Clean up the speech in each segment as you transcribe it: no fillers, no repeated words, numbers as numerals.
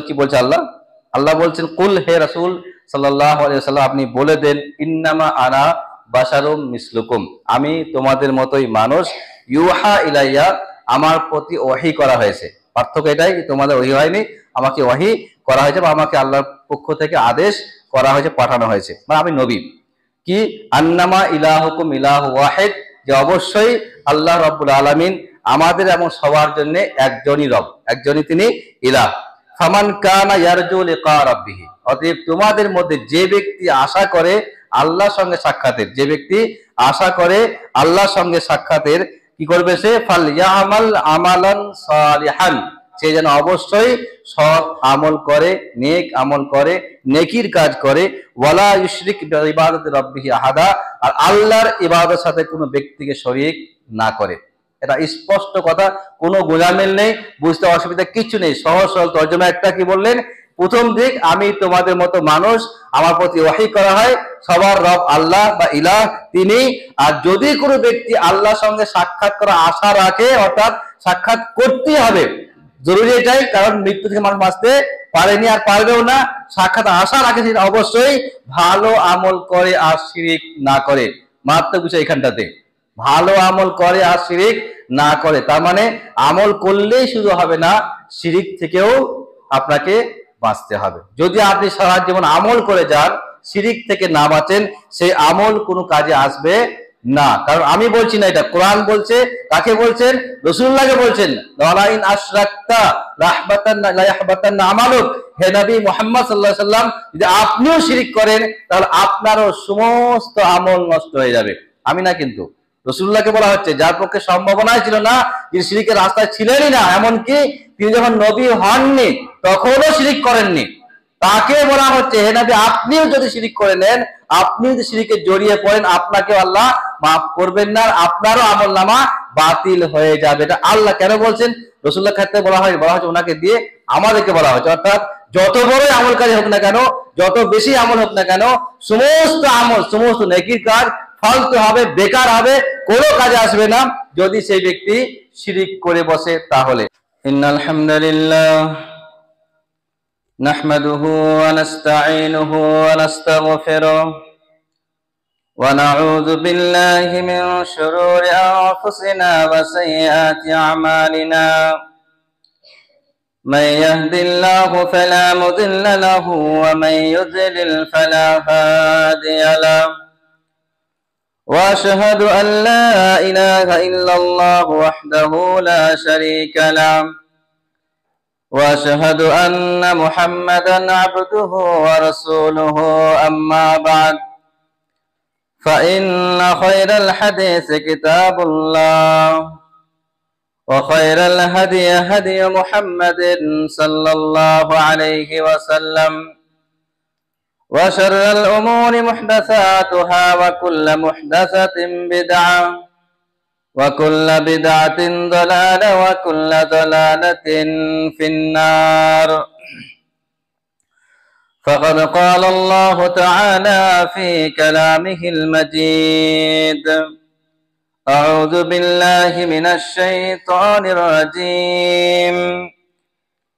কি বলছে আল্লাহ? আল্লাহ বলছেন, কুল, হে রাসূল সাল্লাল্লাহু আলাইহি ওয়াসাল্লাম, আপনি বলে দেন, ইন্নামা আনা বাশারুম মিসলুকুম, আমি তোমাদের মতোই মানুষ, ইউহা ইলাইয়া, আমার প্রতি ওহী করা হয়েছে। পার্থক্য এটাই, তোমাদের ওহী হয়নি, আমাকে ওহী করা হয়েছে, বা আমাকে আল্লাহর পক্ষ থেকে আদেশ করা হয়েছে, পাঠানো হয়েছে, বা আমি নবী। কি? আন্নামা ইলাহুকুম ইলাহু ওয়াহিদ, যে অবশ্যই আল্লাহ রাব্বুল আলামিন আমাদের এবং সবার জন্য একজনই রব, একজনই তিনি ইলাহ। ফামান কানা ইয়ারজু লিকা রাব্বিহি, অতএব তোমাদের মধ্যে যে ব্যক্তি আশা করে আল্লাহর সঙ্গে সাক্ষাতের, যে ব্যক্তি আশা করে আল্লাহর সঙ্গে সাক্ষাতের, কি করবে সে? ফালইয়ামাল আমালান সালিহান, সে যেন অবশ্যই সৎ আমল করে, নেক আমল করে, নেকির কাজ করে। ওয়ালা ইউশরিক বিইবাদাতি রাব্বিহি আহাদা, আর আল্লাহর ইবাদতের সাথে কোনো ব্যক্তিকে শরীক না করে। এটা স্পষ্ট কথা, কোনো গোজামিল নেই, বুঝতে অসুবিধা কিছু নেই। সহজ সরল তর্জমা একটা, কি বললেন? প্রথম দিক, আমি তোমাদের মতো মানুষ, আমার প্রতি ওহী করা হয়, সবার রব আল্লাহ বা ইলাহ তিনি। আর যদি কোনো ব্যক্তি আল্লাহর সঙ্গে সাক্ষাৎ করা আশা রাখে, অর্থাৎ সাক্ষাৎ করতে হবে, জরুরি এটাই, কারণ মৃত্যু থেকে মানুষ বাঁচতে পারেনি আর পারবেও না, সাক্ষাৎ আশা রাখে, সেটা অবশ্যই ভালো আমল করে আর শিরিক না করে। মাত্র বিষয় এখানটাতে, ভালো আমল করে আর শিরিক না করে, তার মানে আমল করলেই শুধু হবে না, শিরিক থেকেও আপনাকে বাঁচতে হবে। যদি আপনি সারা জীবন আমল করে যান, শিরিক থেকে না বাঁচেন, সেই আমল কোনো কাজে আসবে না। কারণ আমি বলছি না, এটা কোরআন বলছে। কাকে বলছেন? রাসূলুল্লাহকে বলছেন। লাইন আশরাকতা লা ইয়াহবাতান্না আমালুক, হে নবী মুহাম্মদ সাল্লাল্লাহু আলাইহি ওয়াসাল্লাম, যদি আপনিও শিরিক করেন তাহলে আপনারও সমস্ত আমল নষ্ট হয়ে যাবে। আমি না, কিন্তু রাসূলুল্লাহকে বলা হচ্ছে, যার পক্ষে সম্ভাবনাই ছিল না, যিনি শিরিকের রাস্তায় ছিলেনই না, এমনকি তিনি যখন নবী হননি তখনও শিরিক করেননি, তাকে বলা হচ্ছে, হে নবী, আপনিও যদি শিরিক করে নেন, আপনিও যদি শিরিকে জড়িয়ে পড়েন, আপনাকে আল্লাহ মাফ করবেন না, আপনারও আমলনামা বাতিল হয়ে যাবে। এটা আল্লাহ কেন বলছেন? রাসূলুল্লাহর ক্ষেত্রে বলা হয়েছে ওনাকে দিয়ে, আমাদেরকে বলা হয়েছে। অর্থাৎ যত বড়ই আমলকারী হোক না কেন, যত বেশি আমল হোক না কেন, সমস্ত আমল, সমস্ত নেকির কাজ ফালতু হবে, বেকার হবে, কোনো কাজে আসবে না যদি সেই ব্যক্তি শিরিক করে বসে। তাহলে ইন্নাল হামদুলিল্লাহ নাহমাদুহু ওয়া নাস্তাঈনুহু ওয়া নাস্তাগফিরুহ ওয়া নাউযু বিল্লাহি মিন শুরুরি আনফুসিনা ওয়া সাইয়্যাতি আমালিনা। من يهد الله فلا مضل له ومن يضلل فلا هادي له واشهد ان لا اله الا الله وحده لا شريك له واشهد ان محمدا عبده ورسوله اما بعد فان خير الحديث كتاب الله وخير الهدي هدي محمد صلى الله عليه وسلم وشر الأمور محدثاتها وكل محدثة بدعة وكل بدعة ضلالة وكل ضلالة في النار. فقد قال الله تعالى في كلامه المجيد: أعوذ بالله من الشيطان الرجيم.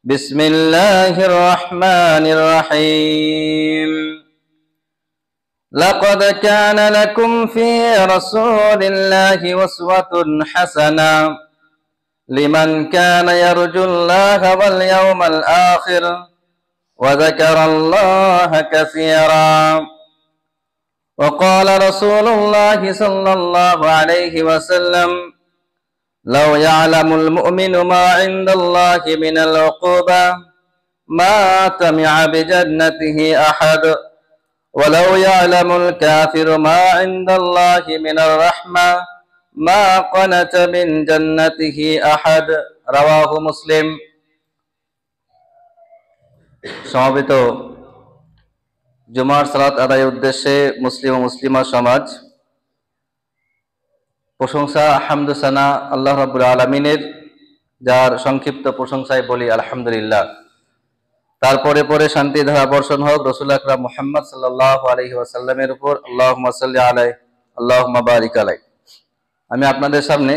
بسم الله الرحمن الرحيم. لقد كان لكم في رسول الله أسوة حسنة لمن كان يرجو الله واليوم الآخر وذكر الله كثيرا. وقال رسول الله صلى الله عليه وسلم: لو يعلم المؤمن ما عند الله من العقوبة ما طمع بجنته أحد ولو يعلم الكافر ما عند الله من الرحمة ما قنت من جنته أحد. رواه مسلم. সমবেত জুমার সালাত আদায়ের উদ্দেশ্যে মুসলিম ও মুসলিমা সমাজ, প্রশংসা, হামদ, সানা আল্লাহ রাব্বুল আলামিনের, যার সংক্ষিপ্ত প্রশংসায় বলি আলহামদুলিল্লাহ। তারপরে পরে শান্তি ধারা বর্ষণ হোক রাসূল আকরাম মুহাম্মদ সাল্লাল্লাহু আলাইহি ওয়াসাল্লামের উপর। আল্লাহুম্মা সাল্লি আলাইহি আল্লাহুম্মা বারিক আলাইহি। আমি আপনাদের সামনে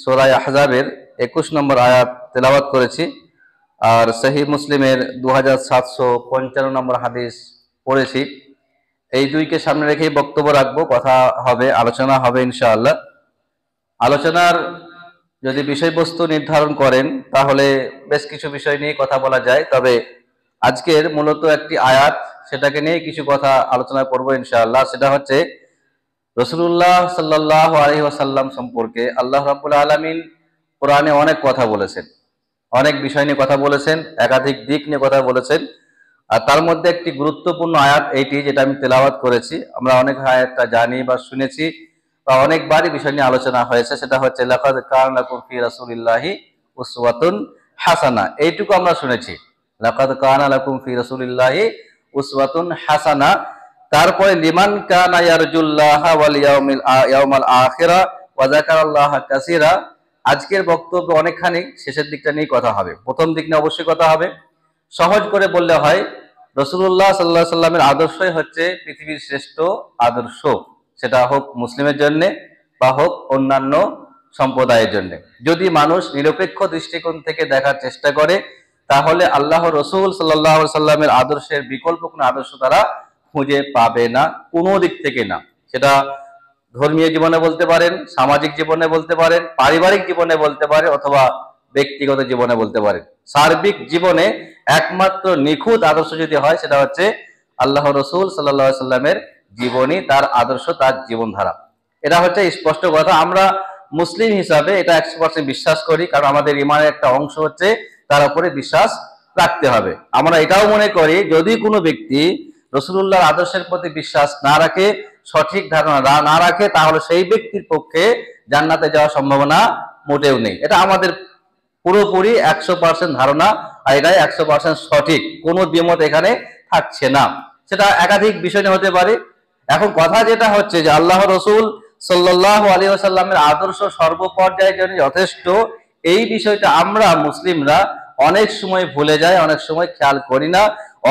সূরা আহজাবের 21 নম্বর আয়াত তেলাওয়াত করেছি। আর সহিহ মুসলিমের 2755 নম্বর হাদিস পড়েছি। এই দুইকে সামনে রেখেই বক্তব্য রাখবো, কথা হবে, আলোচনা হবে ইনশাআল্লাহ। আলোচনার যদি বিষয়বস্তু নির্ধারণ করেন তাহলে বেশ কিছু বিষয় নিয়ে কথা বলা যায়, তবে আজকের মূলত একটি আয়াত, সেটাকে নিয়ে কিছু কথা আলোচনা করবো ইনশাআল্লাহ। সেটা হচ্ছে রাসূলুল্লাহ সাল্লাল্লাহু আলাইহি ওয়াসাল্লাম সম্পর্কে আল্লাহ রাব্বুল আলামিন কোরআনে অনেক কথা বলেছেন, অনেক বিষয় নিয়ে কথা বলেছেন, একাধিক দিক নিয়ে কথা বলেছেন। আর তার মধ্যে একটি গুরুত্বপূর্ণ আয়াত এইটি, যেটা আমি তেলাওয়াত করেছি। আমরা অনেক আয়াতটা জানি বা শুনেছি বা অনেকবারই বিষয় নিয়ে আলোচনা হয়েছে। সেটা হচ্ছে লাকাদ কানা লাকুম ফি রাসূলিল্লাহি উসওয়াতুন হাসানা। এইটুকু আমরা শুনেছি, লাকাদ কানা লাকুম ফি রাসূলিল্লাহি উসওয়াতুন হাসানা। তারপরে লিমান কানা ইয়ারজুল্লাহা ওয়াল ইয়াউমাল আখিরা ওয়া যাকারাল্লাহা কাসীরা। আজকের বক্তব্য অনেকখানি শেষের দিকটা নিয়ে কথা হবে, প্রথম দিক নিয়ে অবশ্যই কথা হবে। সহজ করে বললে হয়, রাসূলুল্লাহ সাল্লাল্লাহু আলাইহি সাল্লামের আদর্শই হচ্ছে পৃথিবীর শ্রেষ্ঠ আদর্শ, সেটা হোক মুসলিমের জন্য বা হোক অন্যান্য সম্প্রদায়ের জন্য। যদি মানুষ নিরপেক্ষ দৃষ্টিকোণ থেকে দেখার চেষ্টা করে তাহলে আল্লাহ রসুল সাল্লাল্লাহু আলাইহি সাল্লামের আদর্শের বিকল্প কোনো আদর্শ তারা খুঁজে পাবে না, কোনো দিক থেকে না। সেটা ধর্মীয় জীবনে বলতে পারেন, সামাজিক জীবনে বলতে পারেন, পারিবারিক জীবনে বলতে পারে, অথবা ব্যক্তিগত জীবনে বলতে পারেন। সার্বিক জীবনে একমাত্র নিখুঁত আদর্শ যদি হয় সেটা হচ্ছে আল্লাহ রসুল সাল্লাল্লাহু আলাইহি সাল্লামের জীবনী, তার আদর্শ, তার জীবনধারা। এটা হচ্ছে স্পষ্ট কথা। আমরা মুসলিম হিসাবে এটা 100% বিশ্বাস করি, কারণ আমাদের ইমানের একটা অংশ হচ্ছে তার উপরে বিশ্বাস রাখতে হবে। আমরা এটাও মনে করি যদি কোনো ব্যক্তি রাসূলুল্লাহর আদর্শের প্রতি বিশ্বাস না রাখে, সঠিক ধারণা না রাখে, তাহলে সেই ব্যক্তির পক্ষে জান্নাতে যাওয়ার সম্ভাবনা মোটেও নেই। এটা আমাদের পুরোপুরি 100% ধারণা, আর এটাই 100% সঠিক, কোনো দ্বিমত এখানে থাকছে না। সেটা একাধিক বিষয় নিয়ে হতে পারে। এখন কথা যেটা হচ্ছে যে আল্লাহ রসুল সাল্লাল্লাহু আলাইহি ওয়াসাল্লামের আদর্শ সর্বপর্যায়ের জন্য যথেষ্ট, এই বিষয়টা আমরা মুসলিমরা অনেক সময় ভুলে যাই, অনেক সময় খেয়াল করি না,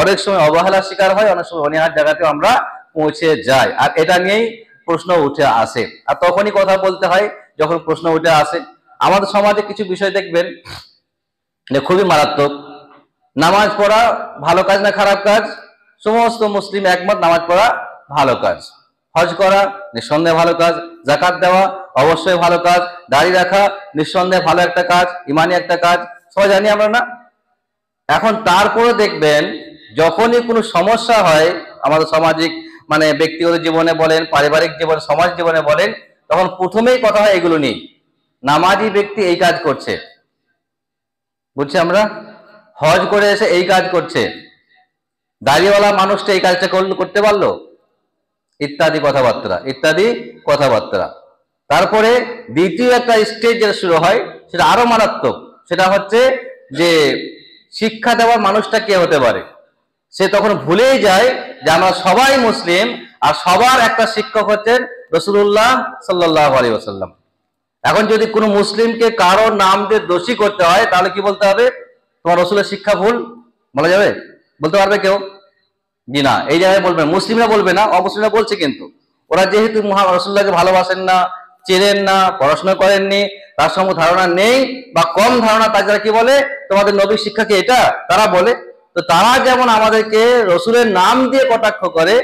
অনেক সময় অবহেলার শিকার হয়, অনেক সময় অনীহার জায়গাতে আমরা পৌঁছে যাই। আর এটা নিয়েই প্রশ্ন উঠে আসে। আর তখনই কথা বলতে হয় যখন প্রশ্ন উঠে আসে। আমাদের সমাজে কিছু বিষয় দেখবেন যে খুবই মারাত্মক। নামাজ পড়া ভালো কাজ না খারাপ কাজ? সমস্ত মুসলিম একমত, নামাজ পড়া ভালো কাজ। হজ করা নিঃসন্দেহে ভালো কাজ, যাকাত দেওয়া অবশ্যই ভালো কাজ, দাড়ি রাখা নিঃসন্দেহে ভালো একটা কাজ, ইমানি একটা কাজ, সবাই জানি আমরা না? এখন তারপরে দেখবেন যখনই কোনো সমস্যা হয় আমাদের সামাজিক মানে ব্যক্তিগত জীবনে বলেন, পারিবারিক জীবনে, সমাজ জীবনে বলেন, তখন প্রথমেই কথা হয় এগুলো নিয়ে। নামাজি ব্যক্তি এই কাজ করছে, বুঝছি আমরা, হজ করে এসে এই কাজ করছে, দাড়িওয়ালা মানুষটা এই কাজটা করতে পারলো, ইত্যাদি কথাবার্তা, ইত্যাদি কথাবার্তা। তারপরে দ্বিতীয় একটা স্টেজ যেটা শুরু হয় সেটা আরো মারাত্মক। সেটা হচ্ছে যে শিক্ষা দেওয়ার মানুষটা কে হতে পারে। সে তখন ভুলেই যায় যে আমরা সবাই মুসলিম, আর সবার একটা শিক্ষক হচ্ছেন রাসূলুল্লাহ সাল্লাল্লাহু আলাইহি ওয়াসাল্লাম। এখন যদি কোনো মুসলিমকে কারো নাম দিয়ে দোষী করতে হয় তাহলে কি বলতে হবে? তোমার রাসূলের শিক্ষা ভুল বলা যাবে? বলতে পারবে কেউ? জি না। এই জায়গায় বলবে, মুসলিমরা বলবে না, অমুসলিমরা বলছে। কিন্তু ওরা যেহেতু রাসূলুল্লাহকে ভালোবাসেন না, চেনেন না, পড়াশোনা করেননি, তার সঙ্গে ধারণা নেই বা কম ধারণা, তারা কি বলে? তোমাদের নবীর শিক্ষা কি এটা? তারা বলে। তো তারা যেমন আমাদেরকে রসুলের নাম দিয়ে কটাক্ষ করে,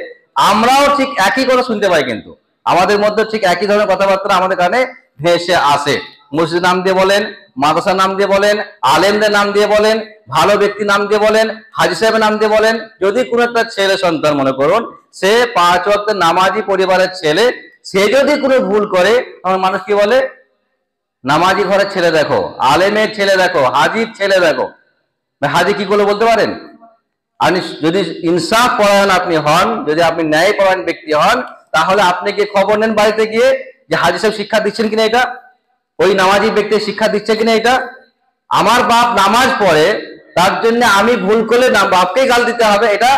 আমরাও ঠিক একই কথা শুনতে পাই। কিন্তু আমাদের মধ্যে ঠিক একই ধরনের কথাবার্তা আমাদের কানে ভেসে আসে। মসজিদ নাম দিয়ে বলেন, মাদ্রাসার নাম দিয়ে বলেন, আলেমদের নাম দিয়ে বলেন, ভালো ব্যক্তি নাম দিয়ে বলেন, হাজী সাহেবের নাম দিয়ে বলেন। যদি কোনো একটা ছেলে সন্তান মনে করুন, সে 5 ওয়াক্তের নামাজি পরিবারের ছেলে, সে যদি কোনো ভুল করে তখন মানুষ কি বলে? নামাজি ঘরের ছেলে দেখো, আলেমের ছেলে দেখো, হাজির ছেলে দেখো। হাজি কি করলো বলতে পারেন? আপনি যদি ইনসাফ পরায়ণ আপনি হন, যদি আপনি ন্যায় পরায়ণ ব্যক্তি হন, তাহলে আপনি কি খবর নেন বাড়িতে গিয়ে যে হাজি সাহেব শিক্ষা দিচ্ছেন কিনা, এটা ওই নামাজি ব্যক্তি শিক্ষা দিচ্ছে কিনা। এটা আমার বাপ নামাজ পড়ে, তার জন্য আমি ভুল করলে না বাপকেই গাল দিতে হবে, এটা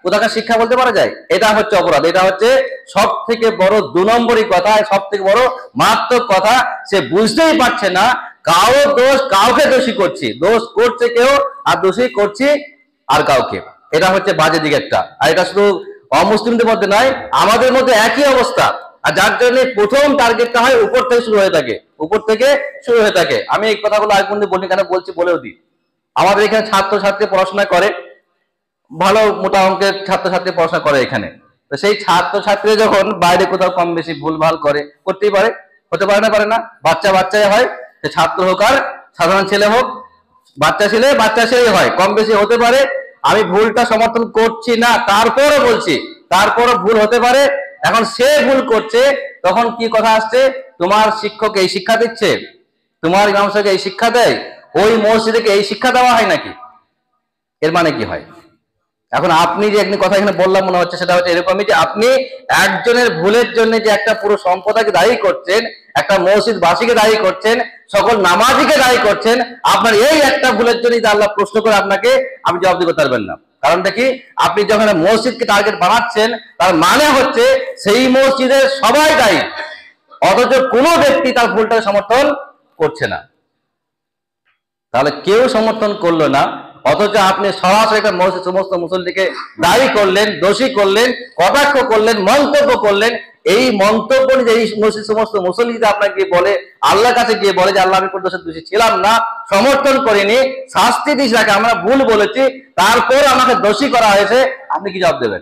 কোথাকার শিক্ষা বলতে পারা যায়? এটা হচ্ছে অপরাধ। এটা হচ্ছে সব থেকে বড় 2 নম্বরই কথা, সব থেকে বড় মারাত্মক কথা। সে বুঝতেই পারছে না কারো দোষ, কাউকে দোষী করছি, দোষ করছে কেউ আর দোষী করছি আর কাউকে। এটা হচ্ছে বাজে দিক একটা। আর এটা শুধু অমুসলিমদের মধ্যে নয়, আমাদের মধ্যে একই অবস্থা। আর যার জন্য প্রথম টার্গেটটা হয় উপর থেকে শুরু হয়ে থাকে, উপর থেকে শুরু হয়ে থাকে। আমি এই কথাগুলো আগে বলি, কেন বলছি বলেও দিই। আমাদের এখানে ছাত্রছাত্রী পড়াশোনা করে, ভালো মোটা অঙ্কের ছাত্রছাত্রী পড়াশোনা করে এখানে। তো সেই ছাত্রছাত্রী যখন বাইরে কোথাও কম বেশি ভুলভাল করে, করতেই পারে, হতে পারে না, পারে না, বাচ্চা বাচ্চাই হয়, সে ছাত্র হোক আর সাধারণ ছেলে হোক, বাচ্চা ছেলে বাচ্চা ছেলেই হয়, কম বেশি হতে পারে। আমি ভুলটা সমর্থন করছি না, তারপরও বলছি, তারপরও ভুল হতে পারে। এখন সে ভুল করছে, তখন কি কথা আসছে, তোমার শিক্ষক এই শিক্ষা দিচ্ছে, তোমার ইমাম সাহেব এই শিক্ষা দেয়, ওই মসজিদে এই শিক্ষা দেওয়া হয় নাকি? এর মানে কি হয়? এখন আপনি যে একদিন কথা এখানে বললাম, মনে হচ্ছে সেটা হচ্ছে এরকমই যে আপনি একজনের ভুলের জন্য যে একটা পুরো সম্প্রদায়কে দায়ী করছেন, একটা মসজিদবাসীকে দায়ী করছেন, সকল নামাজিকে দায়ী করছেন। আপনার এই একটা ভুলের জন্য যে আল্লাহ প্রশ্ন করে আপনাকে, আপনি জবাব দিতে পারবেন না। কারণটা কি? আপনি যখন মসজিদকে টার্গেট বানাচ্ছেন, তার মানে হচ্ছে সেই মসজিদের সবাই দায়ী, অথচ কোনো ব্যক্তি তার ভুলটাকে সমর্থন করছে না। তাহলে কেউ সমর্থন করলো না, অথচ আপনি সরাসরি একটা সমস্ত মুসল্লিকে দায়ী করলেন, দোষী করলেন, কটাক্ষ করলেন, মন্তব্য করলেন। এই মন্তব্য যে এই সমস্ত মুসল্লি যদি আপনাকে বলে, আল্লাহর কাছে গিয়ে বলে যে আল্লাহ আমি কোনো দোষের দোষী ছিলাম না, সমর্থন করিনি, শাস্তি দিস রাখে, আমরা ভুল বলেছি, তারপর আমাকে দোষী করা হয়েছে, আপনি কি জবাব দেবেন?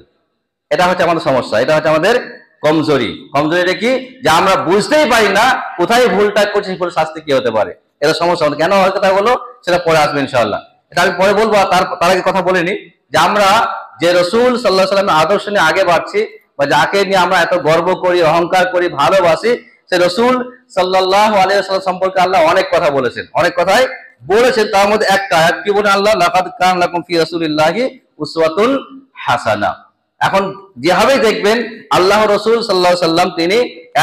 এটা হচ্ছে আমাদের সমস্যা, এটা হচ্ছে আমাদের কমজোরি। কমজোরিটা কি? যে আমরা বুঝতেই পারি না কোথায় ভুলটা করছি, ভুল শাস্তি কি হতে পারে। এটা সমস্যা। কেন হয় কথা বলো, সেটা পরে আসবে ইনশাআল্লাহ, এটা আমি পরে বলবো। তার আগে কথা বলে নি যে আমরা যে রসুল সাল্লাল্লাহু আলাইহি ওয়াসাল্লামের আদর্শ নিয়ে আগে বাড়ছি, বা যাকে নিয়ে আমরা এত গর্ব করি, অহংকার করি, ভালোবাসি, সে রসুল সাল্লাল্লাহু আলাইহি ওয়াসাল্লাম সম্পর্কে আল্লাহ অনেক কথা বলেছেন, অনেক কথাই বলেছেন। তার মধ্যে একটা আয়াত কি বলে আল্লাহ, লাকাদ কানা লাকুম ফি রাসূলিল্লাহি উসওয়াতুন হাসানাহ। এখন যেভাবে দেখবেন আল্লাহ রসুল সাল্লাল্লাহু আলাইহি ওয়াসাল্লাম, তিনি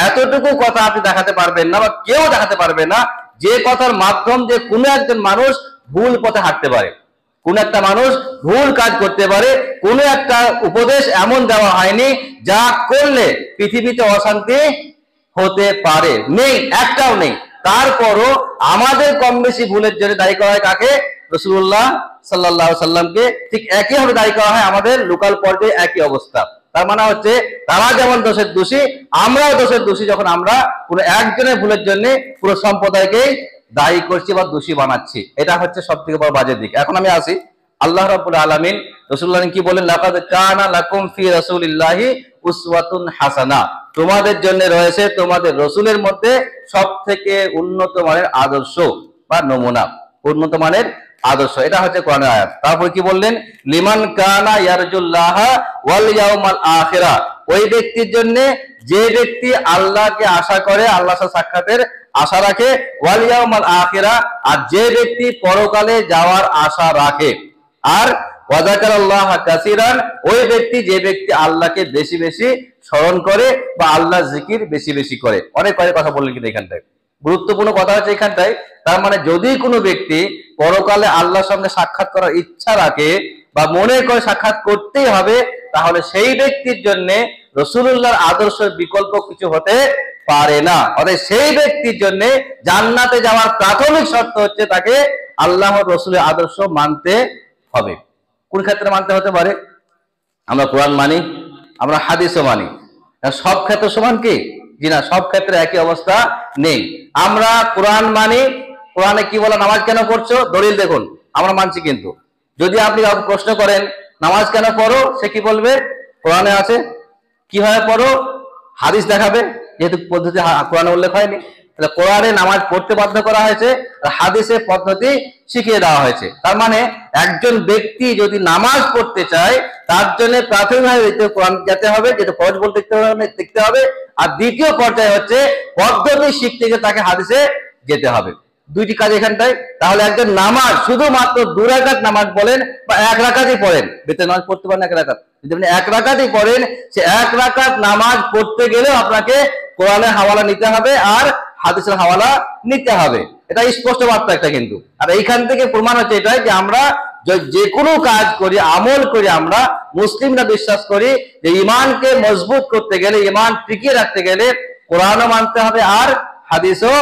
এতটুকু কথা আপনি দেখাতে পারবেন না, বা কেউ দেখাতে পারবে না, যে কথার মাধ্যম যে কোনো একজন মানুষ ভুল পথে হাঁটতে পারে, কোন একটা মানুষ ভুল কাজ করতে পারে। কোন একটা উপদেশ এমন দেওয়া হয়নি যা করলে পৃথিবীতে অশান্তি হতে পারে, নেই, একটাও নেই। তারপরও আমাদের কম বেশি ভুলের জন্য দায়ী করা হয় কাকে? রাসূলুল্লাহ সাল্লাল্লাহু আলাইহি সাল্লামকে। ঠিক একইভাবে দায়ী করা হয় আমাদের লোকাল পর্যায়ে, একই অবস্থা। তার মানে হচ্ছে তারা যেমন দোষের দোষী, আমরাও দোষের দোষী, যখন আমরা পুরো একজনের ভুলের জন্য পুরো সম্প্রদায়কে দায়ী করছি বা দোষী বানাচ্ছি। এটা হচ্ছে সব থেকে বড় বাজে দিক। এখন আমি আসি, আল্লাহ রাব্বুল আলামিন রাসূলুল্লাহ কি বলেন, লাকাদ কানা লাকুম ফি রাসূলিল্লাহি উসওয়াতুন হাসানাহ, তোমাদের জন্য রয়েছে তোমাদের রসুলের মধ্যে সব থেকে উন্নত মানের আদর্শ বা নমুনা, উন্নত মানের আদর্শ। এটা হচ্ছে কোরআনের আয়াত। তারপর কি বললেন, লিমান কানা ইয়ারজুল্লাহ ওয়াল ইয়াউমাল আখিরাহ, ওই ব্যক্তির জন্য যে ব্যক্তি আল্লাহকে আশা করে, আল্লাহর সাথে সাক্ষাতের আশা রাখে, ওয়াল ইয়াউমাল আখিরাহ, আর যে ব্যক্তি পরকালে যাওয়ার আশা রাখে, আর ওয়াযাকারাল্লাহ কাসীরান, ওই ব্যক্তি যে ব্যক্তি আল্লাহকে বেশি বেশি স্মরণ করে বা আল্লাহ জিকির বেশি বেশি করে। অনেক কথা বললেন কিন্তু এখানটায়, গুরুত্বপূর্ণ কথা হচ্ছে এখানটায়। তার মানে যদি কোনো ব্যক্তি পরকালে আল্লাহর সঙ্গে সাক্ষাৎ করার ইচ্ছা রাখে বা মনে করে সাক্ষাৎ করতেই হবে, তাহলে সেই ব্যক্তির জন্য রাসূলুল্লাহর আদর্শের বিকল্প কিছু হতে পারে না। অর্থাৎ সেই ব্যক্তির জন্য জান্নাতে যাওয়ার প্রাথমিক শর্ত হচ্ছে তাকে আল্লাহর রাসূলের আদর্শ মানতে হবে। কোন ক্ষেত্রে মানতে হতে পারে? আমরা কোরআন মানি, আমরা হাদিসও মানি। সব ক্ষেত্রে সমান কি? জি না, সব ক্ষেত্রে একই অবস্থা নেই। আমরা কোরআন মানি, কোরআনে কি বলে, নামাজ কেন পড়ছো, দলিল দেখুন, আমরা মানছি। কিন্তু যদি আপনি প্রশ্ন করেন নামাজ কেন পড়ো, সে কি বলবে, কোরআনে আছে। কিভাবে পড়ো, হাদিস দেখাবে, যেহেতু পদ্ধতি কোরআনে উল্লেখ হয়নি। তাহলে কোরআনে নামাজ পড়তে বাধ্য করা হয়েছে, আর হাদিসের পদ্ধতি শিখিয়ে দেওয়া হয়েছে। তার মানে একজন ব্যক্তি যদি নামাজ পড়তে চায়, তার জন্য প্রাথমিকভাবে কোরআন যেতে হবে, যেটা ফরজ বলতে দেখতে হবে। আর দ্বিতীয় পর্যায়ে হচ্ছে পদ্ধতি শিখতে গিয়ে তাকে হাদিসে যেতে হবে। দুইটি কাজ এখানটায়। তাহলে একজন নামাজ শুধুমাত্র 2 রাকাত নামাজ বলেন বা 1 রাকাতই পড়েন, বেতন নামাজ পড়তে পারেন 1 রাকাত, যদি আপনি 1 রাকাতই পড়েন, সে 1 রাকাত নামাজ পড়তে গেলেও আপনাকে কোরআনের হাওয়ালা নিতে হবে আর হাদিসের হাওয়ালা নিতে হবে। এটা স্পষ্ট বার্তা একটা। কিন্তু আর এইখান থেকে প্রমাণ হচ্ছে এটাই যে আমরা যে কোনো কাজ করি, আমল করি, আমরা মুসলিমরা বিশ্বাস করি যে ইমানকে মজবুত করতে গেলে, ইমান টিকিয়ে রাখতে গেলে কোরআনও মানতে হবে আর হাদিসও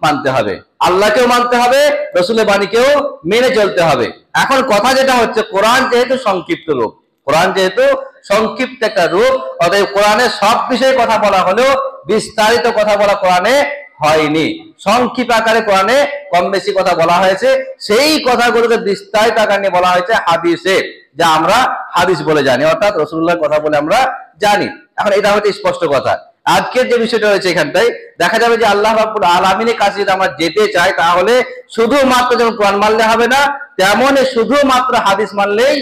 মানতে হবে, আল্লাহকেও মানতে হবে, রাসূলের বাণীকেও মেনে চলতে হবে। এখন কথা যেটা হচ্ছে, কোরআন যেহেতু সংক্ষিপ্ত রূপ, কোরআন যেহেতু সংক্ষিপ্ত একটা রূপ, অতএব কোরআনে সব বিষয়ে কথা বলা হলেও বিস্তারিত কথা বলা কোরআনে হয়নি। সংক্ষিপ্ত আকারে কোরআনে কম বেশি কথা বলা হয়েছে, সেই কথাগুলোকে বিস্তারিত আকারে নিয়ে বলা হয়েছে হাদিসে, যা আমরা হাদিস বলে জানি, অর্থাৎ রাসূলুল্লাহর কথা বলে আমরা জানি। এখন এটা হচ্ছে স্পষ্ট কথা। আজকের যে বিষয়টা রয়েছে এখানটায় দেখা যাবে যে আল্লাহ রাব্বুল আলামিনের কাছে যদি আমরা যেতে চাই, তাহলে শুধুমাত্র যেমন কোরআন মানলে হবে না, তেমনই শুধুমাত্র হাদিস মানলেই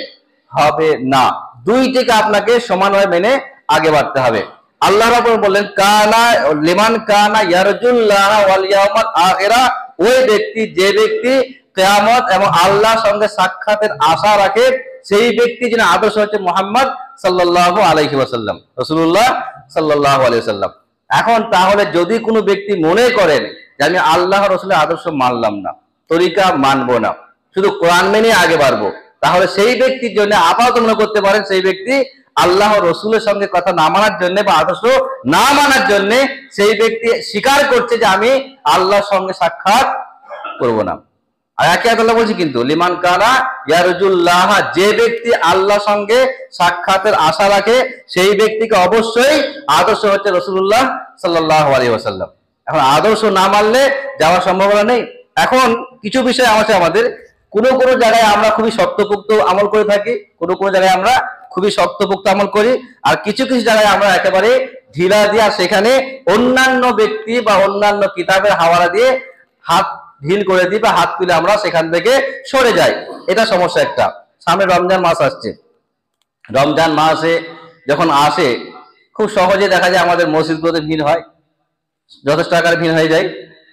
হবে না, দুইটিকে আপনাকে সমানভাবে মেনে আগে বাড়তে হবে। আল্লাহ রাব্বুল বললেন কানা লিমান কানা ইয়ারজুল্লাহ ওয়াল ইয়াউমাল আখিরা, ওই ব্যক্তি যে ব্যক্তি কিয়ামত এবং আল্লাহর সঙ্গে সাক্ষাতের আশা রাখে, সেই ব্যক্তি যিনি আদর্শ হচ্ছে মুহাম্মদ সাল্লাল্লাহু আলাইহি ওয়াসাল্লাম, রাসূলুল্লাহ সাল্লাল্লাহু আলাইহি ওয়াসাল্লাম। এখন তাহলে যদি কোনো ব্যক্তি মনে করেন যে আমি আল্লাহ রাসূলের আদর্শ মানলাম না, তরিকা মানবো না, শুধু কোরআন মেনে আগে বাড়বো, তাহলে সেই ব্যক্তির জন্য আপাতত মনে করতে পারেন সেই ব্যক্তি আল্লাহ রসুলের সঙ্গে কথা না মানার জন্য বা আদর্শ না মানার জন্য সেই ব্যক্তি স্বীকার করছে যে আমি আল্লাহর সঙ্গে সাক্ষাৎ করব না। আর একে আল্লাহ বলছি কিন্তু লিমান কানা ইয়ারজুল্লাহ, যে ব্যক্তি আল্লাহর সঙ্গে সাক্ষাতের আশা রাখে সেই ব্যক্তিকে অবশ্যই আদর্শ হচ্ছে রাসূলুল্লাহ সাল্লাল্লাহু আলাইহি ওয়াসাল্লাম। এখন আদর্শ না মানলে যাওয়ার সম্ভাবনা নেই। এখন কিছু বিষয় আছে আমাদের, কোনো কোনো জায়গায় আমরা খুবই শক্তপোক্ত আমল করে থাকি, কোনো কোনো জায়গায় আমরা খুবই শক্তপোক্ত আমল করি, আর কিছু কিছু জায়গায় আমরা একেবারে ঢিলা দিয়ে সেখানে অন্যান্য ব্যক্তি বা অন্যান্য কিতাবের হাওয়ালা দিয়ে হাত ঢিল করে দিই বা হাত তুলে আমরা সেখান থেকে সরে যাই। এটা সমস্যা একটা। সামনে রমজান মাস আসছে, রমজান মাসে যখন আসে খুব সহজে দেখা যায় আমাদের মসজিদগুলোতে ভিড় হয়, যথেষ্ট আকারে ভিড় হয়ে যায়,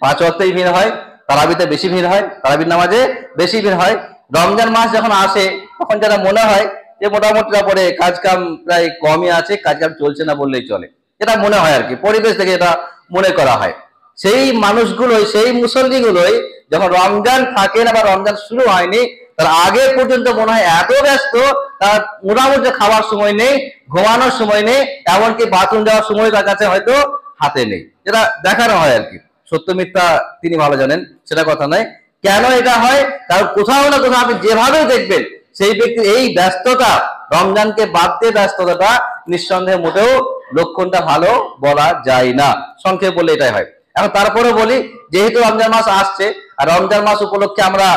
5 ওয়াক্তেই ভিড় হয়, তারাবিতে বেশি ভিড় হয়, তারাবির নামাজে বেশি ভিড় হয়। রমজান মাস যখন আসে তখন যারা মনে হয় যে মোটামুটি পরে কাজ কাম প্রায় কমই আছে, কাজ কাম চলছে না বললেই চলে, এটা মনে হয় আর কি, পরিবেশ থেকে এটা মনে করা হয়। সেই মানুষগুলোই, সেই মুসল্লিগুলোই যখন রমজান থাকে না বা রমজান শুরু হয়নি তার আগে পর্যন্ত মনে হয় এত ব্যস্ত, তার মোটামুটি খাওয়ার সময় নেই, ঘুমানোর সময় নেই, এমনকি বাথরুম যাওয়ার সময় তার কাছে হয়তো হাতে নেই। যেটা দেখানো হয় আর কি, সত্য মিথ্যা তিনি ভালো জানেন, সেটা কথা নয়। কেন এটা হয়? কারণ কোথাও না কোথাও আপনি যেভাবে দেখবেন সেই ব্যক্তির এই ব্যস্ততা, রমজানকে বাদ দিয়ে ব্যস্ততাটা নিঃসন্দেহে মোটেও লক্ষণটা ভালো বলা যায় না, সংক্ষেপে বলে এটাই হয়। এখন তারপরে বলি, যেহেতু রমজান মাস আসছে আর রমজান মাস উপলক্ষে আমরা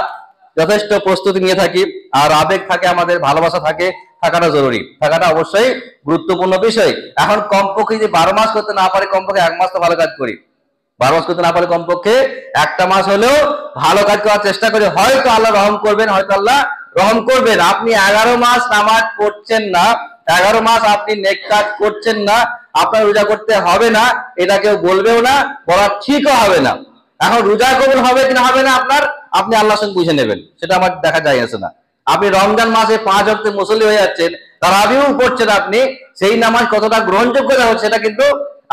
যথেষ্ট প্রস্তুতি নিয়ে থাকি, আর আবেগ থাকে, আমাদের ভালোবাসা থাকে, থাকাটা জরুরি, থাকাটা অবশ্যই গুরুত্বপূর্ণ বিষয়। এখন কমপক্ষে যদি 12 মাস করতে না পারে, কমপক্ষে 1 মাস তো ভালো কাজ করি, 12 মাস করতে না পারে কমপক্ষে 1টা মাস হলেও ভালো কাজ করার চেষ্টা করি, হয়তো আল্লাহ রহম করবেন, হয়তো আল্লাহ রহম করবেন। আপনি 11 মাস নামাজ পড়ছেন না, 11 মাস আপনি নেক কাজ করছেন না, আপনার রোজা করতে হবে না, এটা কেউ বলবেও না, বলা ঠিকও হবে না। এখন রোজা কবুল হবে কিনা হবে না আপনার, আপনি আল্লাহর সঙ্গে বুঝে নেবেন, সেটা আমার দেখা যায় না। আপনি রমজান মাসে 5 ওয়াক্তে মুসল্লি হয়ে যাচ্ছেন, তারাবিও পড়ছেন, আপনি সেই নামাজ কতটা গ্রহণযোগ্য হচ্ছে সেটা কিন্তু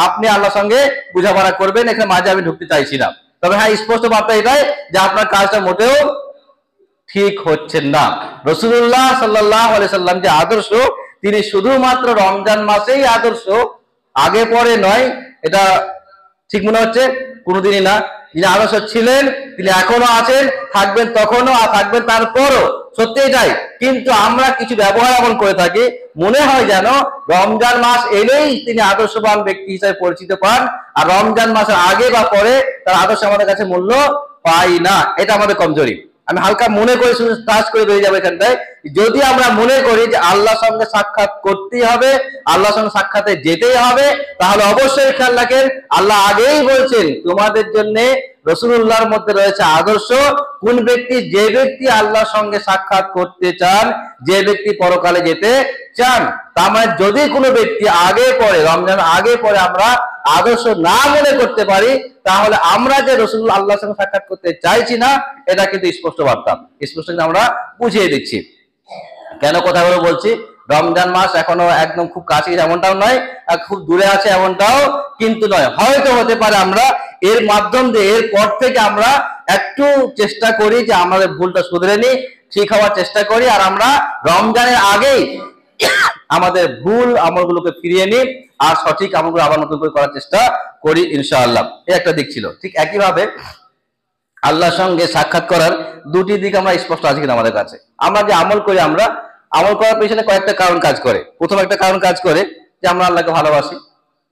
আপনি আল্লাহর সঙ্গে বুঝাপড়া করবেন। এখানে মাঝে আমি ঢুকতে চাইছি না, তবে হ্যাঁ স্পষ্ট বার্তা এটাই যে আপনার কাজটা মোটেও ঠিক হচ্ছে না। রাসূলুল্লাহ সাল্লাল্লাহু আলাইহি সাল্লাম যে আদর্শ, তিনি শুধুমাত্র রমজান মাসেই আদর্শ, আগে পরে নয়, এটা ঠিক মনে হচ্ছে? কোনোদিনই না। যিনি আদর্শ ছিলেন তিনি এখনো আছেন, থাকবেন তখনও, আর থাকবেন তারপরও, সত্যি এটাই। কিন্তু আমরা কিছু ব্যবহার এমন করে থাকি, মনে হয় যেন রমজান মাস এলেই তিনি আদর্শবান ব্যক্তি হিসেবে পরিচিত পান, আর রমজান মাসের আগে বা পরে তার আদর্শ আমাদের কাছে মূল্য পাই না। এটা আমাদের কমজোরি। আমি হালকা মনে করে শুধু টাচ করে বেরিয়ে যাবো এখানটায়। যদি আমরা মনে করি যে আল্লাহর সঙ্গে সাক্ষাৎ করতেই হবে, আল্লাহর সঙ্গে সাক্ষাতে যেতেই হবে, তাহলে অবশ্যই খেয়াল রাখেন, আল্লাহ আগেই বলছেন তোমাদের জন্য রাসূলুল্লাহর মধ্যে রয়েছে আদর্শ। কোন ব্যক্তি? যে ব্যক্তি আল্লাহর সঙ্গে সাক্ষাৎ করতে চান, যে ব্যক্তি পরকালে যেতে চান। তার মানে যদি কোনো ব্যক্তি আগে পরে, রমজান আগে পরে আমরা আদর্শ না মনে করতে পারি, তাহলে আমরা যে রাসূলুল্লাহ আল্লাহর সঙ্গে সাক্ষাৎ করতে চাইছি না, এটা কিন্তু স্পষ্ট বার্তা, স্পষ্ট আমরা বুঝিয়ে দিচ্ছি। কেন কথাগুলো বলছি? রমজান মাস এখনো একদম খুব কাছে এমনটাও নয়, আর খুব দূরে আছে এমনটাও কিন্তু নয়। হয়তো হতে পারে আমরা এর মাধ্যম দিয়ে, এর পর থেকে আমরা একটু চেষ্টা করি যে আমাদের ভুলটা শুধরে নিই, ঠিক হওয়ার চেষ্টা করি, আর আমরা রমজানের আগেই আমাদের ভুল আমলগুলোকে ফিরিয়ে নিই আর সঠিক আমলগুলো আবার নতুন করে করার চেষ্টা করি ইনশাআল্লাহ। এই একটা দিক ছিল। ঠিক একইভাবে আল্লাহর সঙ্গে সাক্ষাৎ করার দুটি দিক আমরা স্পষ্ট আছে কিনা আমাদের কাছে। আমরা যে আমল করি, আমরা আমল করার পেছনে কয়েকটা কারণ কাজ করে। প্রথম একটা কারণ কাজ করে যে আমরা আল্লাহকে ভালোবাসি,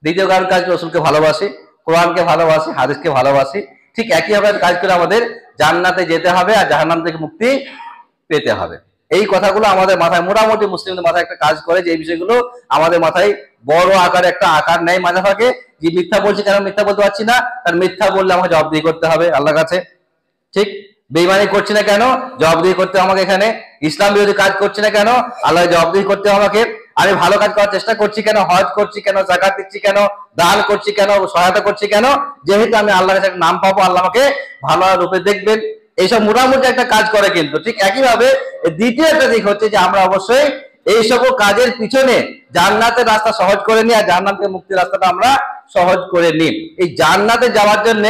দ্বিতীয় কারণ কাজ করে রাসূলকে ভালোবাসি, কোরআনকে ভালোবাসি, হাদিসকে ভালোবাসি, ঠিক একইভাবে কাজ করে আমাদের জান্নাতে যেতে হবে আর জাহান্নাম থেকে মুক্তি পেতে হবে। এই কথাগুলো আমাদের মাথায়, মোটামুটি মুসলিমদের মাথায় একটা কাজ করে যে এই বিষয়গুলো আমাদের মাথায় বড় আকারে একটা আকার নেয় মাঝে থাকে, যে মিথ্যা বলছি কেন, মিথ্যা বলতে পারছি না, কারণ মিথ্যা বললে আমাকে জবাবদিহি করতে হবে আল্লাহর কাছে। ঠিক, বেঈমানি করছি না কেন, জবাবদিহি করতে হবে আমাকে এখানে। ইসলাম বিরোধী কাজ করছি না কেন, আল্লাহ জবাবদিহি করতে হবে আমাকে। আমি ভালো কাজ করার চেষ্টা করছি কেন, হজ করছি কেন, যাকাত দিচ্ছি কেন, দান করছি কেন, সহায়তা করছি কেন, যেহেতু আমি আল্লাহর কাছে নাম পাবো, আল্লাহ আমাকে ভালো রূপে দেখবেন। এইসব মোটামুটি একটা কাজ করে। কিন্তু ঠিক একইভাবে দ্বিতীয় একটা দিক হচ্ছে যে আমরা অবশ্যই এই সকল কাজের পিছনে জান্নাতের রাস্তা সহজ করে নিই, আর জান্নাত থেকে মুক্তির রাস্তাটা আমরা সহজ করে নিই। এই জান্নাতে যাওয়ার জন্য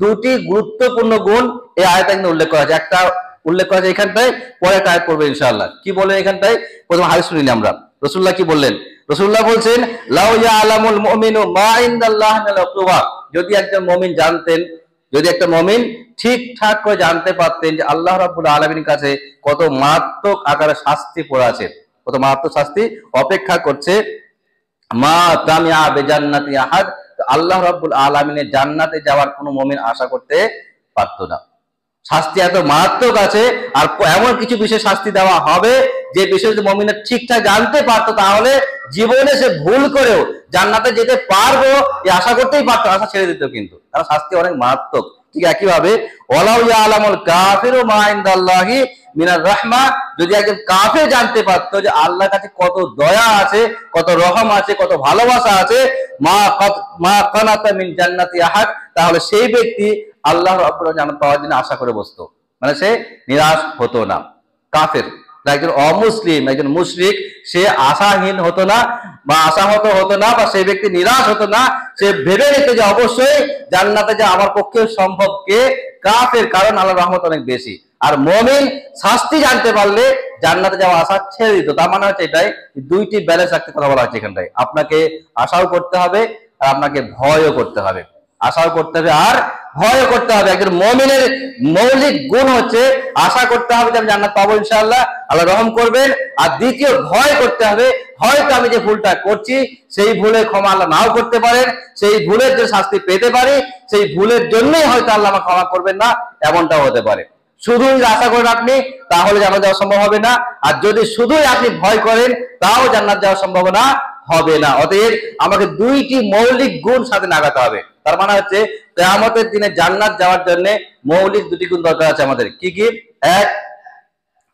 দুটি গুরুত্বপূর্ণ গুণ এই আয়াতে কিন্তু উল্লেখ করা আছে। একটা উল্লেখ করা আছে এখানটায়, পরে একটা আয়াত পড়বে ইনশাআল্লাহ। কি বলেন এখানটায়? প্রথম হাদিস শুনিনি আমরা, রাসূলুল্লাহ কি বললেন? রাসূলুল্লাহ বলছেন, লাউ ইয়ালামুল মুমিনু মা ইনদাল্লাহ মিনাল উকুবা, যদি একজন মুমিন জানতেন, যদি একটা মুমিন ঠিকঠাক করে জানতে পারতেন যে আল্লাহ রাব্বুল আলামিনের কাছে কত মারাত্মক আকারে শাস্তি পড়ে আছে, কত মারাত্মক শাস্তি অপেক্ষা করছে, মা তামিয়া বেজান্নাতি আহাদ, আল্লাহ রাব্বুল আলামিনের জান্নাতে যাওয়ার কোনো মুমিন আশা করতে পারতো না। শাস্তি এত মারাত্মক আছে, আর এমন কিছু বিষয়ে শাস্তি দেওয়া হবে যে বিষয় যদি মুমিন ঠিকঠাক জানতে পারতো, তাহলে জীবনে সে ভুল করেও জান্নাতে যেতে পারবো এই আশা করতেই পারতো, আশা ছেড়ে দিত। কিন্তু কারণ শাস্তি অনেক মারাত্মক। ঠিক একইভাবে ওয়ালাউ ইয়ালামুল কাফিরু মা ইনদাল্লাহি মিনার রাহমা, যদি একজন কাফির জানতে পারতো যে আল্লাহর কাছে কত দয়া আছে, কত রহম আছে, কত ভালোবাসা আছে, মা কানাতা মিন জান্নাতি আহাদ, তাহলে সেই ব্যক্তি আল্লাহ রাব্বুল আলামিন জান্নাত পাওয়ার জন্য আশা করে বসতো, মানে সে নিরাশ হতো না। কাফের, একজন অমুসলিম, একজন মুশরিক, সে আশাহীন হতো না বা আশাহত হতো না, বা সেই ব্যক্তি নিরাশ হতো না। সে ভেবে নিত যে অবশ্যই জান্নাতে যা আমার পক্ষে সম্ভব। কে? কাফের, কারণ আল্লাহর রহমত অনেক বেশি। আর মুমিন শাস্তি জানতে পারলে জান্নাতে যাওয়া আশা ছেড়ে দিত। তার মানে হচ্ছে এটাই, দুইটি ব্যালেন্স রাখতে কথা বলা হচ্ছে এখানটায়। আপনাকে আশাও করতে হবে আর আপনাকে ভয়ও করতে হবে। আশাও করতে হবে আর ভয়ও করতে হবে। একজন মুমিনের মৌলিক গুণ হচ্ছে আশা করতে হবে যে আমি জান্নাত পাবো ইনশাআল্লাহ, আল্লাহ রহম করবেন। আর দ্বিতীয়, ভয় করতে হবে, হয়তো আমি যে ভুলটা করছি সেই ভুলের ক্ষমা আল্লাহ নাও করতে পারেন, সেই ভুলের যে শাস্তি পেতে পারি, সেই ভুলের জন্যই হয়তো আল্লাহ আমাকে ক্ষমা করবেন না, এমনটাও হতে পারে। শুধুই আশা করেন আপনি, তাহলে জান্নাত যাওয়া সম্ভব হবে না। আর যদি শুধুই আপনি ভয় করেন, তাও জান্নাত যাওয়ার সম্ভাবনা হবে না। অতএব আমাকে দুইটি মৌলিক গুণ সাথে লাগাতে হবে। তার মানে হচ্ছে কিয়ামতের দিনে জান্নাত যাওয়ার জন্য মৌলিক দুটি গুণ দরকার আছে আমাদের। কি কি? এক,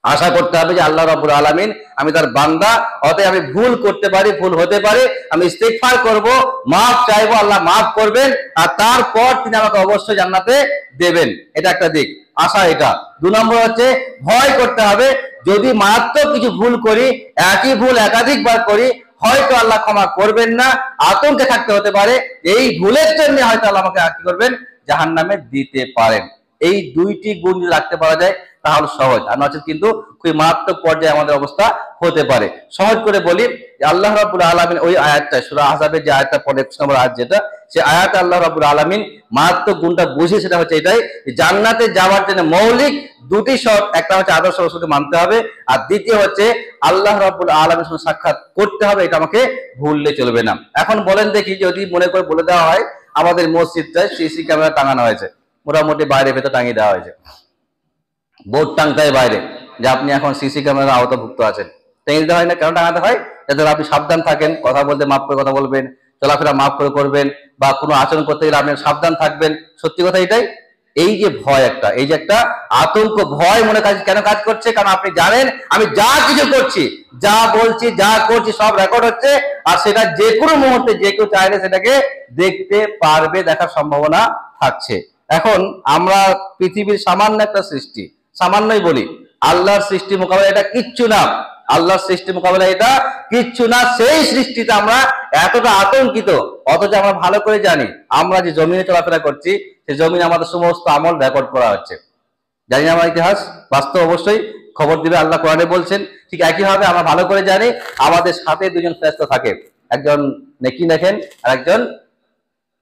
আশা করতে হবে যে আল্লাহ রাব্বুল আলামিন আমি তার বান্দা, অতএব আমি ভুল করতে পারি, ভুল হতে পারে, আমি ইস্তিগফার করব, মাফ চাইবো, আল্লাহ মাফ করবেন, আর তারপর তিনি আমাকে অবশ্যই জান্নাতে দেবেন। এটা একটা দিক, আশা এটা। দুই নম্বর হচ্ছে ভয় করতে হবে, যদি মারাত্মক কিছু ভুল করি, একই ভুল একাধিকবার করি, হয়তো আল্লাহ ক্ষমা করবেন না, আতঙ্কে থাকতে হতে পারে, এই ভুলের জন্য হয়তো আল্লাহ আমাকে কি করবেন, জাহান্নামে দিতে পারেন। এই দুইটি গুণ যদি রাখতে পারা যায় তাহলে সহজ, আর নচেত কিন্তু খুবই মারাত্মক পর্যায়ে আমাদের অবস্থা হতে পারে। সহজ করে বলি, আল্লাহ রাব্বুল আলামিন ওই আয়াতটা, সূরা আহজাবের যে আয়াতটা পরে 1 নম্বর আয়াত, যেটা সে আয়াতে আল্লাহ রাব্বুল আলামিন মারাত্মক গুণটা বুঝিয়ে, সেটা হচ্ছে এটাই, জান্নাতে যাওয়ার জন্য মৌলিক দুটি শর্ত, একটা হচ্ছে আদর্শ রাসূলকে মানতে হবে, আর দ্বিতীয় হচ্ছে আল্লাহ রাব্বুল আলামিনের সঙ্গে সাক্ষাৎ করতে হবে। এটা আমাকে ভুললে চলবে না। এখন বলেন দেখি, যদি মনে করে বলে দেওয়া হয় আমাদের মসজিদটায় সিসি ক্যামেরা টাঙানো হয়েছে, মোটামুটি বাইরে ভেতর টাঙিয়ে দেওয়া হয়েছে, বোর্ড টাঙতে বাইরে যে আপনি এখন সিসি ক্যামেরার আওতাভুক্ত আছেন, টাঙিয়ে দেওয়া হয় না? কেন টাঙাতে হয়? যাতে আপনি সাবধান থাকেন, কথা বলতে মাফ করে কথা বলবেন, চলাফেরা মাফ করে করবেন, বা কোনো আচরণ করতে গেলে আপনি সাবধান থাকবেন। সত্যি কথা এটাই। এই যে ভয় একটা, এই যে একটা আতঙ্ক, ভয় মনে কেন কাজ করছে? কারণ আপনি জানেন আমি যা কিছু করছি, যা বলছি, যা করছি সব রেকর্ড হচ্ছে, আর সেটা যে কোনো মুহূর্তে যে কেউ চাইলে সেটাকে দেখতে পারবে, দেখার সম্ভাবনা থাকছে। এখন আমরা পৃথিবীর সামান্য একটা সৃষ্টি, সামান্যই বলি, আল্লাহর সৃষ্টি মোকাবেলা এটা কিচ্ছু না। আল্লাহর সৃষ্টি মোকাবেলা এটা কিচ্ছু না। সেই সৃষ্টিতে আমরা এতটা আতঙ্কিত, অথচ আমরা ভালো করে জানি আমরা যে জমিনে চলাফেরা করছি, সেই জমিনে আমাদের সমস্ত আমল রেকর্ড করা হচ্ছে। জানি না আমার ইতিহাস? বাস্তব অবশ্যই খবর দিবে, আল্লাহ কোরআনে বলছেন। ঠিক একইভাবে আমরা ভালো করে জানি আমাদের সাথে দুজন ফেরেশতা থাকে, একজন নেকি লেখেন আর একজন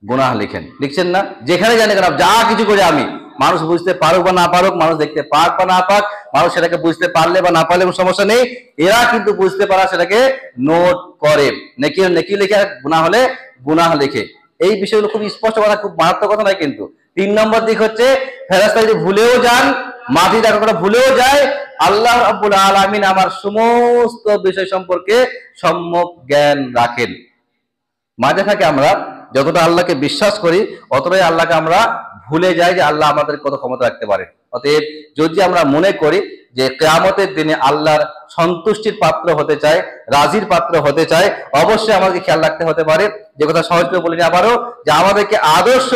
গুনাহ লিখেন, লিখছেন না? যেখানে জানি কেন যা কিছু করে আমি, মানুষ বুঝতে পারুক বা না পারুক, মানুষ দেখতে পাক বা না পাক, মানুষ সেটাকে বুঝতে পারলে বা না পারলে কোনো সমস্যা নেই, এরা কিন্তু বুঝতে পারা সেটাকে নোট করে, নেকি নেকি লিখে, গুনাহ হলে গুনাহ লিখে। এই বিষয়গুলো খুব স্পষ্ট কথা, খুব মারাত্মক কথা নয় কিন্তু। 3 নম্বর দিক হচ্ছে ফেরেশতা যদি ভুলেও যান, মাটি দেখা কথা ভুলেও যায়, আল্লাহ রাব্বুল আলামিন আমার সমস্ত বিষয় সম্পর্কে সম্যক জ্ঞান রাখেন। মাঝে থাকে আমরা যতটা আল্লাহকে বিশ্বাস করি অতটাই আল্লাহকে আমরা ভুলে যাই যে আল্লাহ আমাদের কত ক্ষমতা রাখতে পারে। অতএব যদি আমরা মনে করি যে কিয়ামতের দিনে আল্লাহর সন্তুষ্টির পাত্র হতে চায়, রাজির পাত্র হতে চায়, অবশ্যই আমাদেরকে খেয়াল রাখতে হতে পারে, যে কথা সহজ করে বলিনি আবারও, যে আমাদেরকে আদর্শ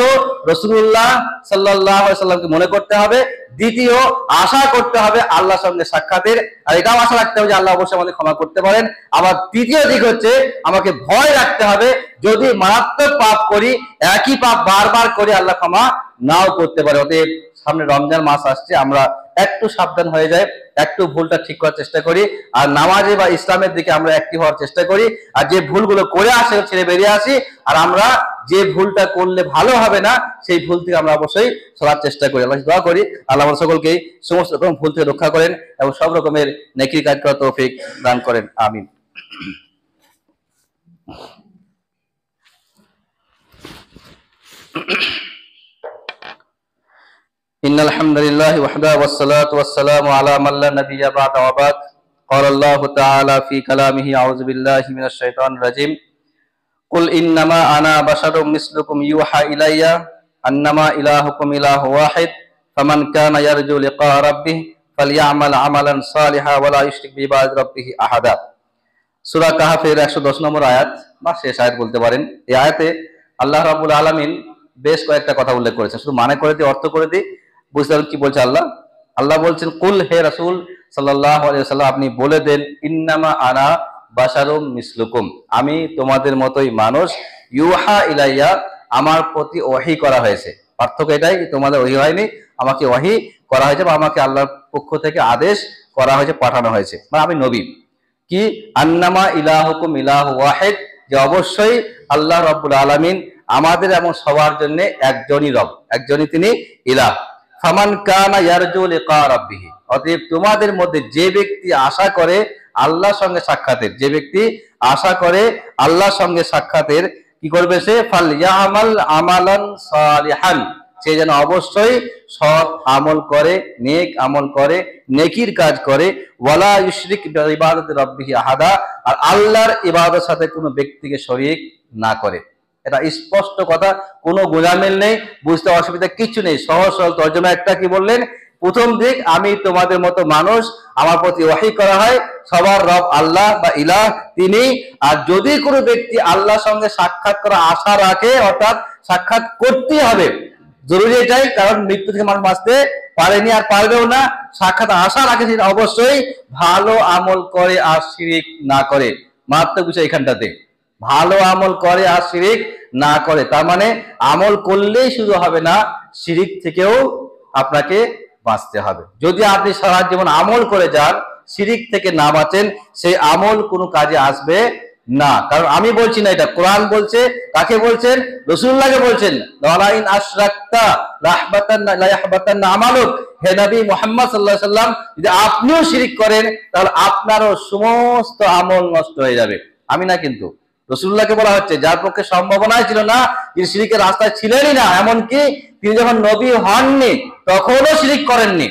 রাসূলুল্লাহ সাল্লাল্লাহু আলাইহি সাল্লামকে মনে করতে হবে। দ্বিতীয়, আশা করতে হবে আল্লাহর সঙ্গে সাক্ষাতের, আর এটাও আশা রাখতে হবে যে আল্লাহ অবশ্যই আমাদের ক্ষমা করতে পারেন। আবার তৃতীয় দিক হচ্ছে আমাকে ভয় রাখতে হবে যদি মারাত্মক পাপ করি, একই পাপ বারবার করে আল্লাহ ক্ষমা নাও করতে পারে। অতএব সামনে রমজান মাস আসছে, আমরা একটু সাবধান হয়ে যাই, একটু ভুলটা ঠিক করার চেষ্টা করি, আর নামাজে বা ইসলামের দিকে আমরা অ্যাক্টিভ হওয়ার চেষ্টা করি, আর যে ভুলগুলো করে আসে ছেড়ে বেরিয়ে আসি, আর আমরা যে ভুলটা করলে ভালো হবে না সেই ভুল থেকে আমরা অবশ্যই সরার চেষ্টা করি। আল্লাহ দোয়া করি আল্লাহ আমাদের সকলকেই সমস্ত রকম ভুল থেকে রক্ষা করেন এবং সব রকমের নেকির কাজ করার তৌফিক দান করেন, আমিন। ইন্নাল হামদুলিল্লাহি ওয়াহদাহু ওয়াসসালাতু ওয়াসসালামু আলা মান লা নাবিয়্যা বা'দা ওয়া বা'দ। ক্বালা আল্লাহু তাআলা ফি কালামিহি আউযু বিল্লাহি মিনাশ শাইতানির রাজীম। কুল ইন্নামা আনা বাশারুম মিসলুকুম ইউহা ইলাইয়া আন্নামা ইলাহুকুম ইলাহু ওয়াহিদ ফামান কানা ইয়ারজু লিকা রাব্বিহি ফালইয়ামাল আমালান সালিহা ওয়া লা ইউশরিক বিইবাদাতি রাব্বিহি আহাদা। সূরা কাহফের 110 নম্বর আয়াত বা শেষ আয়াত বলতে পারেন। এই আয়াতে আল্লাহ রাব্বুল আলামিন বেশ কয়েকটা কথা উল্লেখ করেছেন। শুধু মানে করে দিই, অর্থ করে দিই, বুঝতে পারবেন কি বলছে আল্লাহ। আল্লাহ বলছেন, কুল হে রাসূল সাল্লাল্লাহু আলাইহি ওয়াসাল্লাম, আপনি বলে দেন, ইন্নামা আনা বাশারুম মিসলুকুম, আমি তোমাদের মতোই মানুষ, ইউহা ইলাইয়া, আমার প্রতি ওহী করা হয়েছে। পার্থক্য এটাই, তোমাদের ওহী হয়নি, আমাকে ওহী করা হয়েছে, বা আমাকে আল্লাহর পক্ষ থেকে আদেশ করা হয়েছে, পাঠানো হয়েছে, মানে আমি নবী। কি? আন্নামা ইলাহুকুম ইলাহু ওয়াহিদ, যে অবশ্যই আল্লাহ রাব্বুল আলামিন আমাদের এবং সবার জন্য একজনই রব, একজনই তিনি ইলাহ। ফামান কানা ইয়ারজু লিকা রাব্বিহি, অতএব তোমাদের মধ্যে যে ব্যক্তি আশা করে আল্লাহর সঙ্গে সাক্ষাতের, যে ব্যক্তি আশা করে আল্লাহর সঙ্গে সাক্ষাতের, কি করবে সে? ফালইয়ামাল আমালান সালিহান, সে যেন অবশ্যই সৎ আমল করে, নেক আমল করে, নেকির কাজ করে, ওয়ালা ইউশরিক বিইবাদাতি রাব্বিহি আহাদা, আর আল্লাহর ইবাদতের সাথে কোনো ব্যক্তিকে শরীক না করে। এটা স্পষ্ট কথা, কোনো গোঁজামিল নেই, বুঝতে অসুবিধা কিছু নেই। সহজ সরল তর্জমা একটা, কি বললেন? প্রথম দিক, আমি তোমাদের মতো মানুষ, আমার প্রতি ওহী করা হয়, সবার রব আল্লাহ বা ইলাহ তিনি। আর যদি কোনো ব্যক্তি আল্লাহর সঙ্গে সাক্ষাৎ করা আশা রাখে, অর্থাৎ সাক্ষাৎ করতেই হবে, জরুরি এটাই, কারণ মৃত্যু থেকে মানুষ বাঁচতে পারেনি আর পারবেও না, সাক্ষাৎ আশা রাখে, সেটা অবশ্যই ভালো আমল করে আর শিরিক না করে। মারাত্মক বিষয় এখানটাতে, ভালো আমল করে আর শিরিক না করে, তার মানে আমল করলেই শুধু হবে না, শিরিক থেকেও আপনাকে বাঁচতে হবে। যদি আপনি সারা জীবন আমল করে যান, শিরিক থেকে না বাঁচেন, সেই আমল কোনো কাজে আসবে না। কারণ আমি বলছি না, এটা কোরআন বলছে। কাকে বলছেন? রাসূলুল্লাহকে বলছেন। লাইন আশরাকতা লা ইয়াহবাতান্না আমালুক, হে নবী মুহাম্মদ সাল্লাল্লাহু আলাইহি সাল্লাম, যদি আপনিও শিরিক করেন তাহলে আপনারও সমস্ত আমল নষ্ট হয়ে যাবে। আমি না, কিন্তু রাসূলুল্লাহকে বলা হচ্ছে, যার পক্ষে সম্ভাবনাই ছিল না, তিনি শিরিকের রাস্তায় ছিলেনই না, এমনকি তিনি যখন নবী হননি তখনও শিরিক করেননি,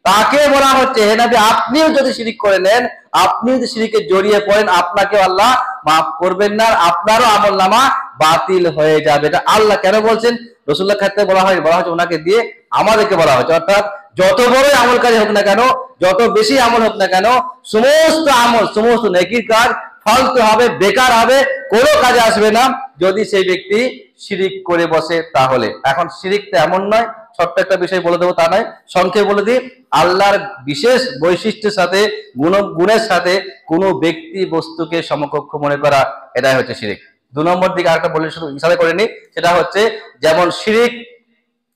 তাকে বলা হচ্ছে, হে নবী আপনিও যদি শিরিক করে নেন, আপনি যদি শিরিকে জড়িয়ে পড়েন, আপনাকে আল্লাহ মাফ করবেন না, আপনারও আমলনামা বাতিল হয়ে যাবে। এটা আল্লাহ কেন বলছেন? রাসূলুল্লাহর ক্ষেত্রে বলা হয়েছে ওনাকে দিয়ে, আমাদেরকে বলা হয়েছে। অর্থাৎ যত বড় আমলকারী হোক না কেন, যত বেশি আমল হোক না কেন, সমস্ত আমল, সমস্ত নেকির কাজ ফালতু হবে, বেকার হবে, কোনো কাজে আসবে না যদি সেই ব্যক্তি শিরিক করে বসে। তাহলে এখন শিরিকটা এমন নয়, ছোট্ট একটা বিষয় বলে দেবো, তা নয়, সংক্ষেপে বলে দিই, আল্লাহর বিশেষ বৈশিষ্ট্যের সাথে, গুণের সাথে কোনো ব্যক্তি বস্তুকে সমকক্ষ মনে করা, এটাই হচ্ছে শিরিক। 2 নম্বর দিকে আরেকটা বলে শুধু ইশারা করেনি, সেটা হচ্ছে, যেমন শিরিক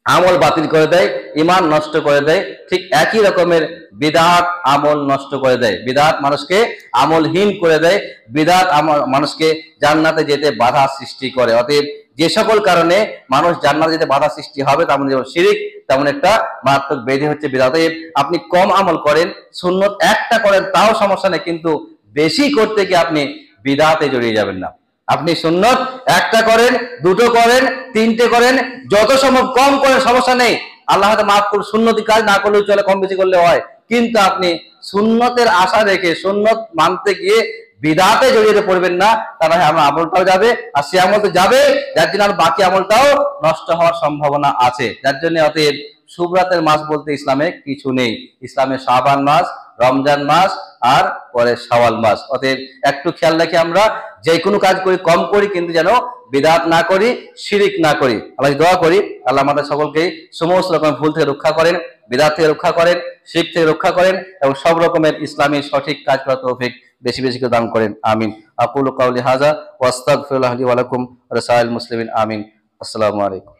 আমল বাতিল করে দেয়, ঈমান নষ্ট করে দেয়, ঠিক একই রকমের বিদআত আমল নষ্ট করে দেয়। বিদআত মানুষকে আমলহীন করে দেয়, বিদআত মানুষকে জান্নাতে যেতে বাধা সৃষ্টি করে। অতএব যে সকল কারণে মানুষ জান্নাতে যেতে বাধা সৃষ্টি হবে, তেমন যেমন শিরিক, তেমন একটা মারাত্মক ব্যাধি হচ্ছে বিদআত। আপনি কম আমল করেন, সুন্নত একটা করেন, তাও সমস্যা নেই, কিন্তু বেশি করতে গিয়ে আপনি বিদআতে জড়িয়ে যাবেন না। আপনি সুন্নত একটা করেন, দুটো করেন, তিনটে করেন, যত সম্ভব কম করেন, সমস্যা নেই। আল্লাহ হয়তো মাফ করুন, সুন্নতি কাজ না করলেও চলে, কম বেশি করলে হয়। কিন্তু আপনি সুন্নতের আশা রেখে সুন্নত মানতে গিয়ে বিদআতে জড়িয়ে পড়বেন না, তাহলে আমার আমলটাও যাবে, আর সে আমল তো যাবে, যার জন্য আর বাকি আমলটাও নষ্ট হওয়ার সম্ভাবনা আছে। যার জন্য অতএব শুভরাতের মাস বলতে ইসলামে কিছু নেই। ইসলামে শাবান মাস, রমজান মাস, আর পরে শাওয়াল মাস। অতএব একটু খেয়াল রাখি, আমরা যে কোনো কাজ করি কম করি, কিন্তু যেন বিদআত না করি, শিরিক না করি। আল্লাহ দোয়া করি আল্লাহ আমাদের সকলকে সমস্ত রকমের ভুল থেকে রক্ষা করেন, বিদআত থেকে রক্ষা করেন, শিরক থেকে রক্ষা করেন, এবং সব রকমের ইসলামী সঠিক কাজ করার তৌফিক বেশি বেশি করে দান করেন। আমিন। আকুলু কাউলি হাযা ওয়া আস্তাগফিরুল্লাহ লি ওয়া লাকুম ওয়া লিসাইরিল মুসলিমিন। আমিন। আসসালামু আলাইকুম।